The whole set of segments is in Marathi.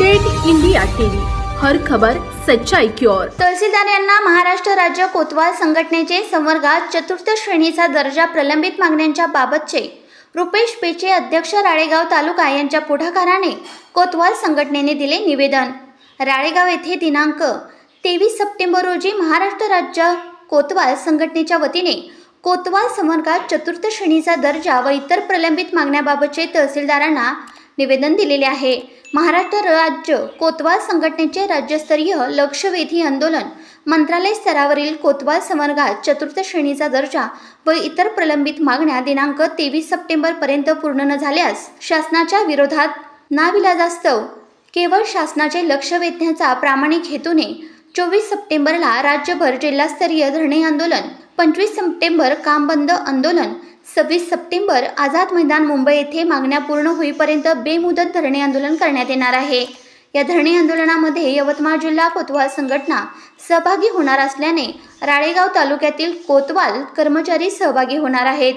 डेट इंडिया टीव्ही, हर खबर सच्चाई की ओर। तहसीलदार यांना महाराष्ट्र राज्य कोतवाल संघटनेचे संवर्गात चतुर्थ श्रेणीचा दर्जा प्रलंबित मागण्यांच्या बाबतचे रुपेश पेचे अध्यक्ष राळेगाव तालुका यांच्या पुढाकाराने कोतवाल संघटनेने दिले निवेदन। राळेगाव येथे दिनांक 23 सप्टेंबर रोजी महाराष्ट्र राज्य कोतवाल संघटनेच्या वतीने कोतवाल संवर्गात चतुर्थ श्रेणीचा दर्जा व इतर प्रलंबित मागण्याबाबतचे तहसीलदारांना निवेदन दिलेले आहे। महाराष्ट्र राज्य कोतवाल संघटनेचे राज्यस्तरीय लक्षवेधी आंदोलन मंत्रालय स्तरावरील कोतवाल संवर्गात चतुर्थ श्रेणीचा दर्जा व इतर प्रलंबित मागण्या दिनांक 23 सप्टेंबर पर्यंत पूर्ण न झाल्यास शासनाच्या विरोधात नाविलाजास्तव केवळ शासनाचे लक्ष वेधण्याचा प्रामाणिक हेतूने 24 सप्टेंबरला राज्यभर जिल्हास्तरीय धरणे आंदोलन, 25 सप्टेंबर काम बंद आंदोलन, 26 सप्टेंबर आझाद मैदान मुंबई येथे मागण्या पूर्ण होईपर्यंत बेमुदत धरणे आंदोलन करण्यात येणार आहे। या धरणे आंदोलनामध्ये यवतमाळ जिल्हा कोतवाल संघटना सहभागी होणार असल्याने राळेगाव तालुक्यातील कोतवाल कर्मचारी सहभागी होणार आहेत।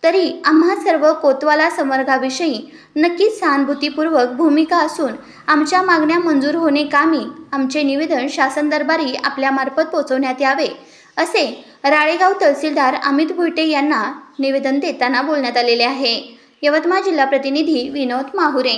तरी आम्हा सर्व कोतवाला संवर्गाविषयी नक्कीच सहानुभूतीपूर्वक भूमिका असून आमच्या मागण्या मंजूर होणे कामी आमचे निवेदन शासन दरबारी आपल्यामार्फत पोहोचवण्यात यावे, असे राळेगाव तहसीलदार अमित भुईटे यांना निवेदन देताना बोलण्यात आलेले आहे। यवतमाळ जिल्हा प्रतिनिधी विनोद माहुरे।